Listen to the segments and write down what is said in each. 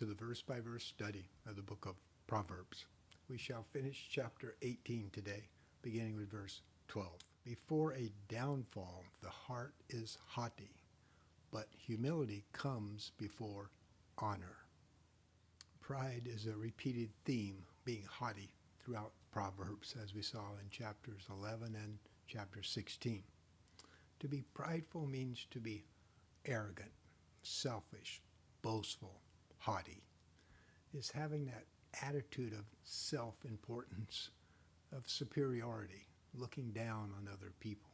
to the verse-by-verse study of the book of Proverbs. We shall finish chapter 18 today, beginning with verse 12. Before a downfall, the heart is haughty, but humility comes before honor. Pride is a repeated theme, being haughty, throughout Proverbs, as we saw in chapters 11 and chapter 16. To be prideful means to be arrogant, selfish, boastful, haughty. Is having that attitude of self-importance, of superiority, looking down on other people.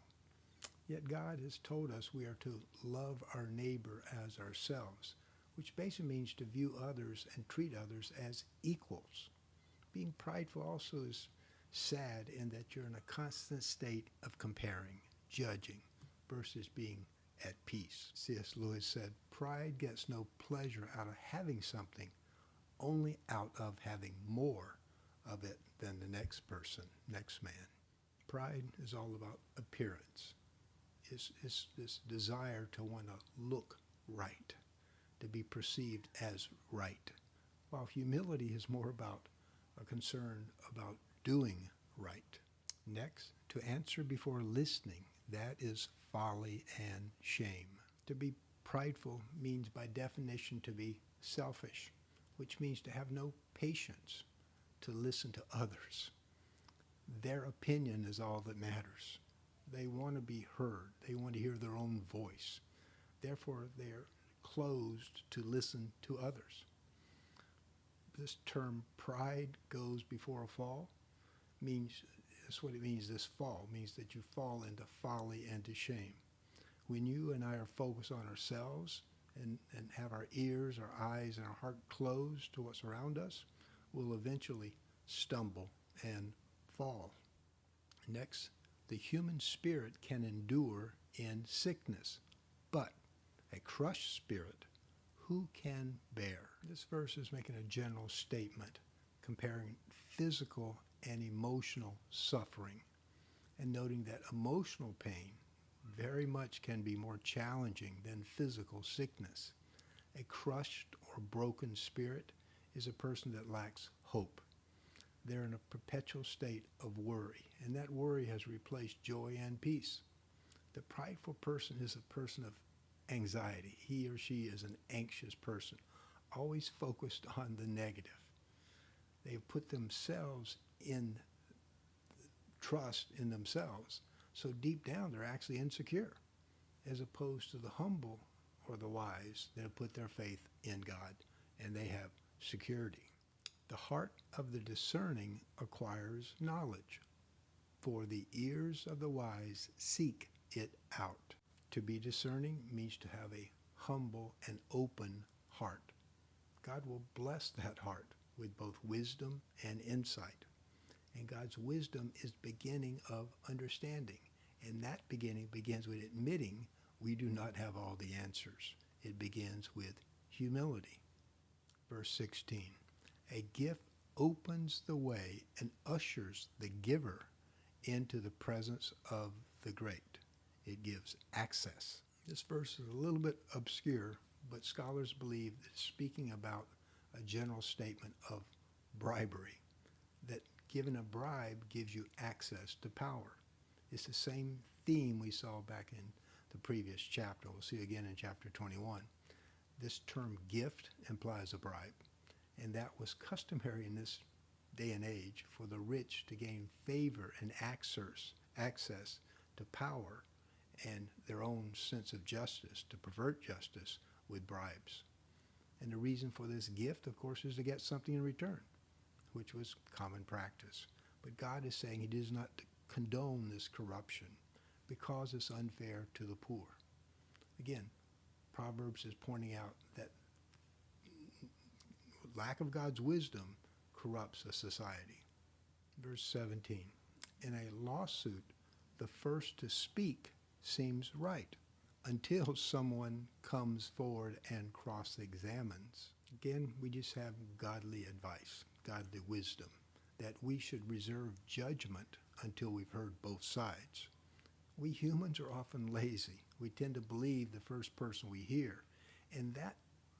Yet God has told us we are to love our neighbor as ourselves, which basically means to view others and treat others as equals. Being prideful also is sad in that you're in a constant state of comparing, judging, versus being at peace. C.S. Lewis said, pride gets no pleasure out of having something, only out of having more of it than the next person, next man. Pride is all about appearance. It's this desire to want to look right, to be perceived as right, while humility is more about a concern about doing right. Next, to answer before listening, that is folly and shame. To be prideful means by definition to be selfish, which means to have no patience to listen to others. Their opinion is all that matters. They want to be heard. They want to hear their own voice. Therefore, they're closed to listen to others. This term, pride goes before a fall, means, that's what it means, this fall, means that you fall into folly and to shame. When you and I are focused on ourselves and have our ears, our eyes, and our heart closed to what's around us, we'll eventually stumble and fall. Next, the human spirit can endure in sickness, but a crushed spirit, who can bear? This verse is making a general statement, comparing physical and emotional suffering, and noting that emotional pain very much can be more challenging than physical sickness. A crushed or broken spirit is a person that lacks hope. They're in a perpetual state of worry, and that worry has replaced joy and peace. The prideful person is a person of anxiety. He or she is an anxious person, always focused on the negative. They've put themselves in trust in themselves, so deep down they're actually insecure, as opposed to the humble or the wise that have put their faith in God, and they have security. The heart of the discerning acquires knowledge, for the ears of the wise seek it out. To be discerning means to have a humble and open heart. God will bless that heart with both wisdom and insight. And God's wisdom is beginning of understanding. And that beginning begins with admitting we do not have all the answers. It begins with humility. Verse 16, a gift opens the way and ushers the giver into the presence of the great. It gives access. This verse is a little bit obscure, but scholars believe it's speaking about a general statement of bribery, that giving a bribe gives you access to power. It's the same theme we saw back in the previous chapter. We'll see again in chapter 21. This term gift implies a bribe, and that was customary in this day and age for the rich to gain favor and access to power and their own sense of justice, to pervert justice with bribes. And the reason for this gift, of course, is to get something in return, which was common practice. But God is saying he does not condone this corruption because it's unfair to the poor. Again, Proverbs is pointing out that lack of God's wisdom corrupts a society. Verse 17, in a lawsuit, the first to speak seems right until someone comes forward and cross-examines. Again, we just have godly advice, godly wisdom, that we should reserve judgment until we've heard both sides. We humans are often lazy. We tend to believe the first person we hear, and that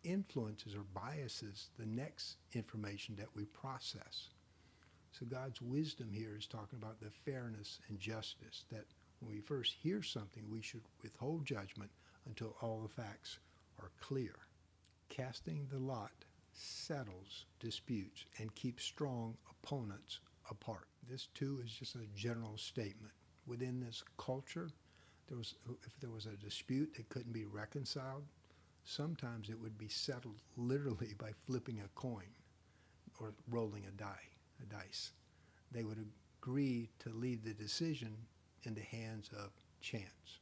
influences or biases the next information that we process. So God's wisdom here is talking about the fairness and justice, that when we first hear something, we should withhold judgment until all the facts are clear. Casting the lot settles disputes and keeps strong opponents apart. This too is just a general statement. Within this culture, if there was a dispute that couldn't be reconciled, sometimes it would be settled literally by flipping a coin or rolling a dice. They would agree to leave the decision in the hands of chance.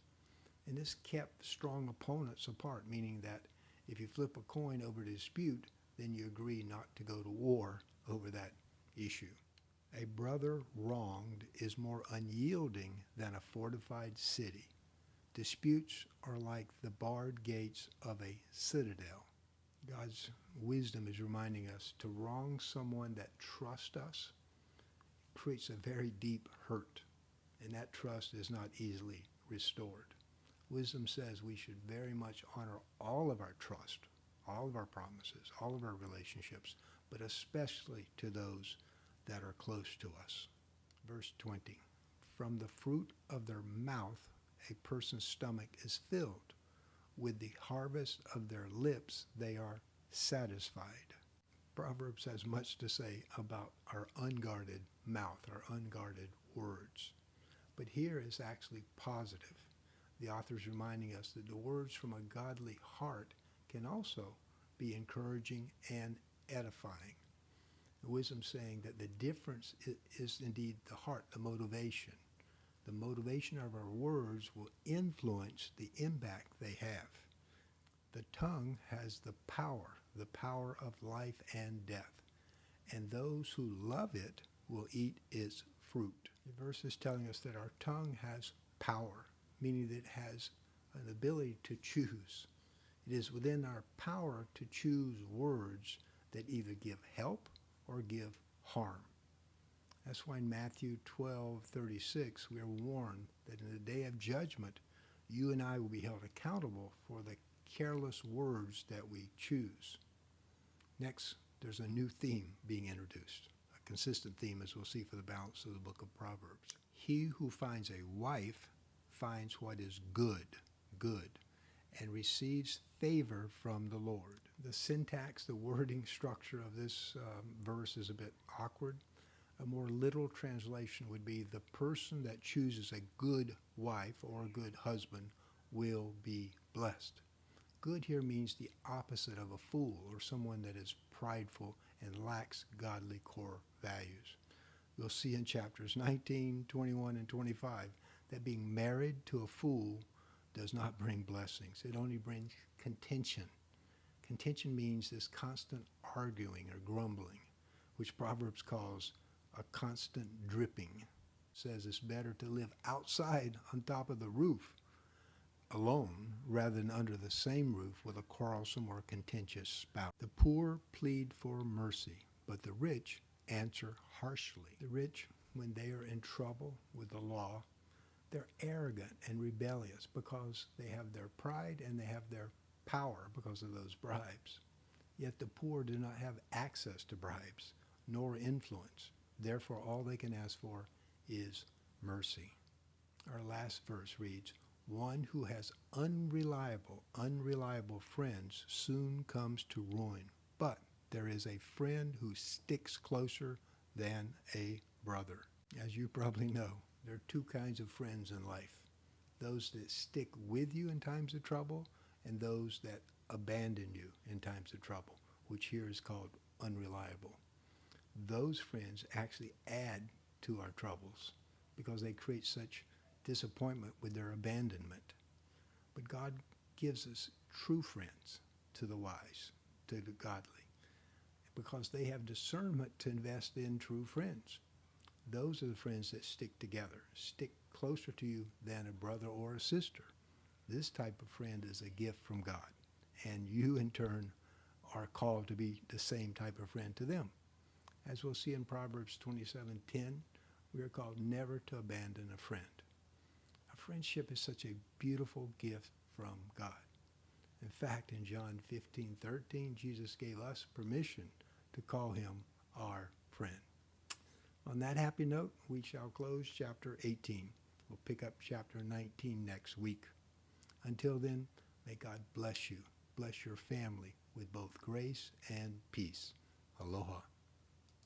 And this kept strong opponents apart, meaning that if you flip a coin over a dispute, then you agree not to go to war over that issue. A brother wronged is more unyielding than a fortified city. Disputes are like the barred gates of a citadel. God's wisdom is reminding us to wrong someone that trusts us creates a very deep hurt, and that trust is not easily restored. Wisdom says we should very much honor all of our trust, all of our promises, all of our relationships, but especially to those that are close to us. Verse 20, from the fruit of their mouth a person's stomach is filled. With the harvest of their lips they are satisfied. Proverbs has much to say about our unguarded mouth, our unguarded words. But here is actually positive. The author is reminding us that the words from a godly heart can also be encouraging and edifying. The wisdom saying that the difference is indeed the heart, the motivation. The motivation of our words will influence the impact they have. The tongue has the power of life and death, and those who love it will eat its fruit. The verse is telling us that our tongue has power, meaning that it has an ability to choose. It is within our power to choose words that either give help or give harm. That's why in Matthew 12:36 we are warned that in the day of judgment, you and I will be held accountable for the careless words that we choose. Next, there's a new theme being introduced, a consistent theme as we'll see for the balance of the book of Proverbs. He who finds a wife finds what is good, and receives favor from the Lord. The syntax, the wording structure of this verse is a bit awkward. A more literal translation would be the person that chooses a good wife or a good husband will be blessed. Good here means the opposite of a fool or someone that is prideful and lacks godly core values. We'll see in chapters 19, 21, and 25 that being married to a fool does not bring blessings. It only brings contention. Contention means this constant arguing or grumbling, which Proverbs calls a constant dripping. It says it's better to live outside on top of the roof alone rather than under the same roof with a quarrelsome or contentious spouse. The poor plead for mercy, but the rich answer harshly. The rich, when they are in trouble with the law, they're arrogant and rebellious because they have their pride and they have their power because of those bribes. Yet the poor do not have access to bribes nor influence. Therefore, all they can ask for is mercy. Our last verse reads, one who has unreliable friends soon comes to ruin, but there is a friend who sticks closer than a brother. As you probably know, there are two kinds of friends in life. Those that stick with you in times of trouble and those that abandon you in times of trouble, which here is called unreliable. Those friends actually add to our troubles because they create such disappointment with their abandonment. But God gives us true friends to the wise, to the godly, because they have discernment to invest in true friends. Those are the friends that stick together, stick closer to you than a brother or a sister. This type of friend is a gift from God, and you in turn are called to be the same type of friend to them. As we'll see in Proverbs 27:10, we are called never to abandon a friend. A friendship is such a beautiful gift from God. In In fact, in John 15:13, Jesus gave us permission to call him our friend. On that happy note, we shall close chapter 18. We'll pick up chapter 19 next week. Until then, may God bless you, bless your family with both grace and peace. Aloha.